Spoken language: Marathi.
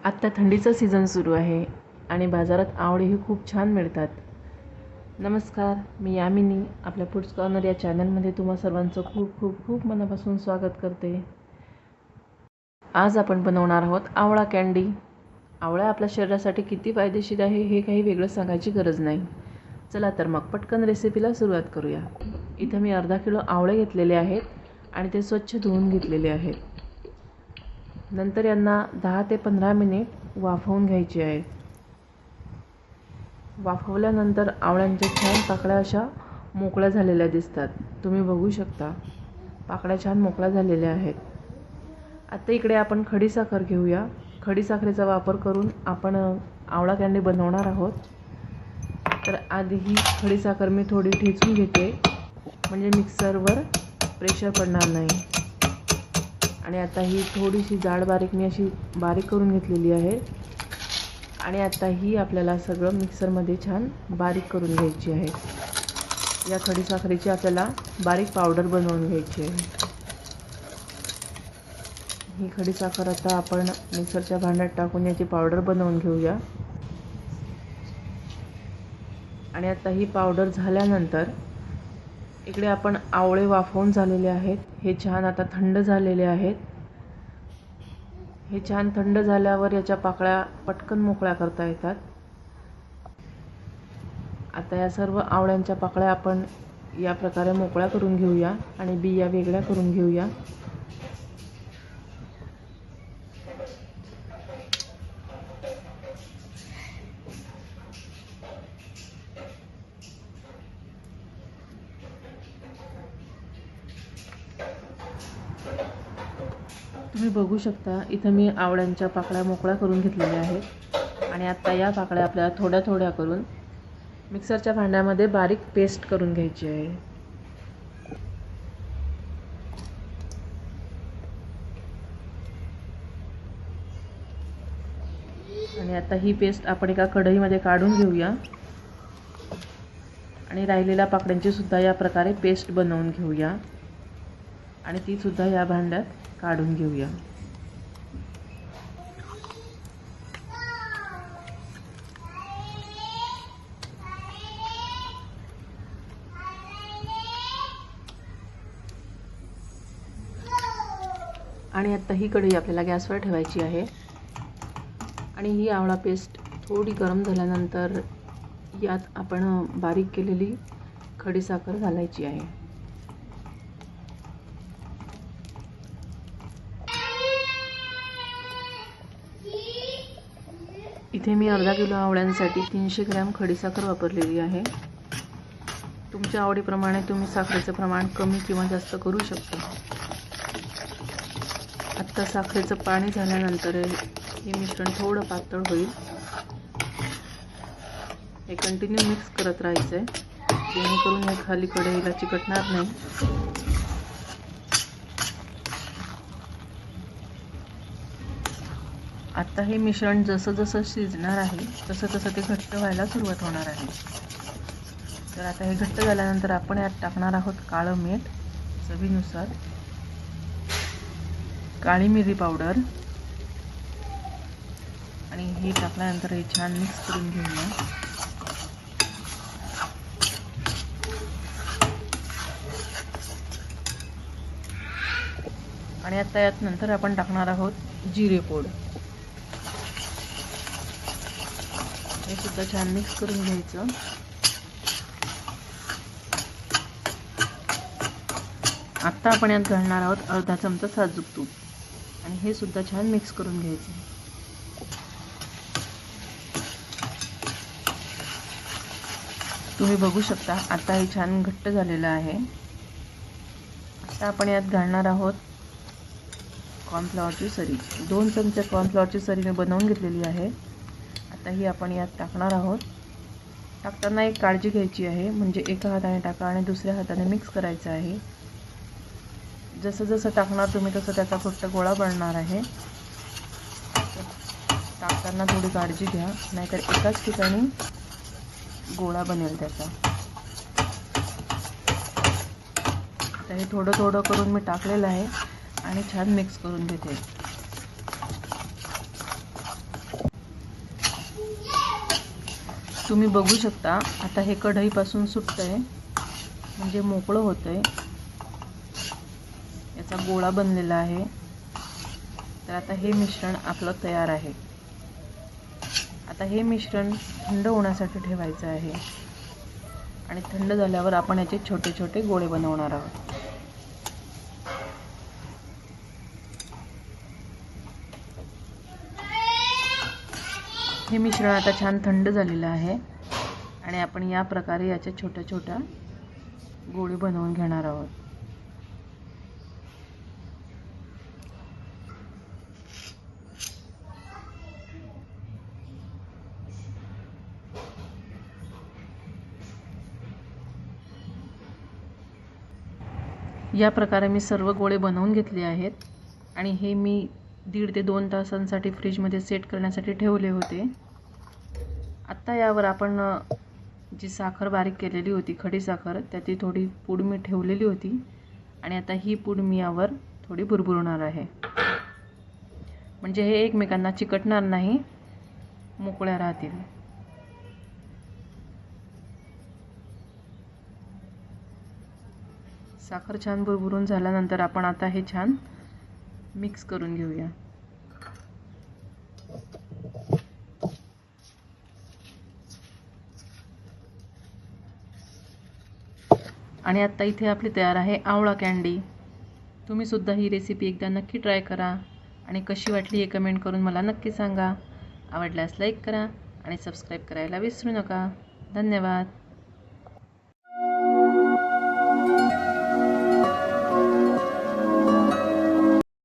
आत्ता थंडीचा सीझन सुरू आहे आणि बाजारात आवळेही खूप छान मिळतात. नमस्कार, मी यामिनी आपल्या फूड्स कॉर्नर या चॅनलमध्ये तुम्हा सर्वांचं खूप खूप खूप मनापासून स्वागत करते. आज आपण बनवणार आहोत आवळा कँडी. आवळा आपल्या शरीरासाठी किती फायदेशीर आहे हे काही वेगळं सांगायची गरज नाही. चला तर मग पटकन रेसिपीला सुरुवात करूया. इथं मी अर्धा किलो आवळे घेतलेले आहेत आणि ते स्वच्छ धुवून घेतलेले आहेत. नंतर यांना 10 ते 15 मिनिट वाफवून घ्यायचे आहे. वाफवल्यानंतर आवळ्यांच्या छान पाकळ्या अशा मोकळ्या झालेल्या दिसतात. तुम्ही बघू शकता पाकळ्या छान मोकळ्या झालेल्या आहेत. आता इकडे आपण खडीसाखर घेऊया. खडीसाखरेचा वापर करून आपण आवळा कँडी बनवणार आहोत. तर आधी ही खडीसाखर मी थोडी ठेचून घेते, म्हणजे मिक्सरवर प्रेशर पडणार नाही. आणि आता ही थोडीशी जाड बारीक मी अशी बारीक करून घेतलेली आहे. आणि आता ही आपल्याला सगळं मिक्सरमध्ये छान बारीक करून घ्यायची आहे. या खडीसाखरेची आपल्याला बारीक पावडर बनवून घ्यायची आहे. ही खडीसाखर आता आपण मिक्सरच्या भांड्यात टाकून याची पावडर बनवून घेऊया. आणि आता ही पावडर झाल्यानंतर इकडे आपण आवळे वाफवून झालेले आहेत. हे छान आता थंड झालेले आहेत. हे छान थंड झाल्यावर याच्या पाकळ्या पटकन मोकळ्या करता येतात. आता या सर्व आवळ्यांच्या पाकळ्या आपण या प्रकारे मोकळ्या करून घेऊया आणि बिया वेगळ्या करून घेऊया. तुम्ही बघू शकता इथं मी आवळ्यांच्या पाकळ्या मोकळ्या करून घेतलेल्या आहेत. आणि आता या पाकळ्या आपल्याला थोड्या थोड्या करून मिक्सरच्या भांड्यामध्ये बारीक पेस्ट करून घ्यायची आहे. आणि आता ही पेस्ट आपण एका कढईमध्ये काढून घेऊया आणि राहिलेल्या पाकळ्यांची सुद्धा या प्रकारे पेस्ट बनवून घेऊया आणि ती सुद्धा या भांड्यात काढून घेऊया. आणि आता ही कढई आपल्याला गॅसवर ठेवायची आहे. आणि ही आवळा पेस्ट थोडी गरम झाल्यानंतर यात आपण बारीक केलेली खडीसाखर घालायची आहे. इथे मी अर्धा किलो आवळ्यांसाठी 300 ग्रॅम खडीसाखर वापरलेली आहे. तुमच्या आवडीप्रमाणे तुम्ही साखरेचं प्रमाण कमी किंवा जास्त करू शकता. आत्ता साखरेचं पाणी झाल्यानंतर हे मिश्रण थोडं पातळ होईल. हे कंटिन्यू मिक्स करत राहायचं आहे, जेणेकरून हे खाली कढईला चिकटणार नाही. आता हे मिश्रण जसं जसं शिजणार आहे तसं तसं ते घट्ट व्हायला सुरुवात होणार आहे. तर आता हे घट्ट झाल्यानंतर आपण यात टाकणार आहोत काळं मीठ चवीनुसार, काळी मिरी पावडर. आणि हे टाकल्यानंतर हे छान मिक्स करून घेऊया. आणि आता यात नंतर आपण टाकणार आहोत जिरे पूड. हे सुद्धा छान मिक्स करून घ्यायचं. आता आपण यात घालणार आहोत अर्धा चमचा साजूक तूप आणि हे सुद्धा छान मिक्स करून घ्यायचं. तुम्ही बघू शकता आता हे छान घट्ट झालेलं आहे. आता आपण यात घालणार आहोत कॉर्नफ्लॉवरची सरी. 2 चमचे कॉर्नफ्लॉवरची सरी मी बनवून घेतलेली आहे. आता ही आपण यात टाकणार आहोत. टाकताना एक काळजी घ्यायची आहे, म्हणजे एका हाताने टाका आणि दुसऱ्या हाताने मिक्स करायचं आहे. जसं जसं टाकणार तुम्ही तसं त्याचा फक्त गोळा बनणार आहे. टाकताना थोडी काळजी घ्या, नाहीतर एकाच ठिकाणी गोळा बनेल त्याचा. आता हे थोडं थोडं करून मी टाकलेलं आहे आणि छान मिक्स करून घेते. तुम्ही बघू शकता आता हे कढईपासून सुटतंय, म्हणजे मोकळं होतंय, याचा गोळा बनलेला आहे. तर आता हे मिश्रण आपलं तयार आहे. आता हे मिश्रण थंड होण्यासाठी ठेवायचं आहे आणि थंड झाल्यावर आपण याचे छोटे छोटे गोळे बनवणार आहोत. हे मिश्रण आता छान थंड झालेलं आहे आणि आपण या प्रकारे याच्या छोट्या छोट्या गोळी बनवून घेणार आहोत. या प्रकारे मी सर्व गोळे बनवून घेतले आहेत आणि हे मी 1.5 ते 2 तासांसाठी फ्रीजमध्ये सेट करण्यासाठी ठेवले होते. आत्ता यावर आपण जी साखर बारीक केलेली होती, खडी साखर, त्याची थोडी पूड मी ठेवलेली होती आणि आता ही पूड मी यावर थोडी भुरभुरणार आहे, म्हणजे हे एकमेकांना चिकटणार नाही, मोकळ्या राहतील. साखर छान भुरभुरून झाल्यानंतर आपण आता हे छान मिक्स करून घेऊया. आणि आता इथे आपली तयार आहे आवळा कँडी. तुम्ही सुद्धा ही रेसिपी एकदा नक्की ट्राय करा आणि कशी वाटली हे कमेंट करून मला नक्की सांगा. आवडल्यास लाईक करा आणि सबस्क्राईब करायला विसरू नका. धन्यवाद.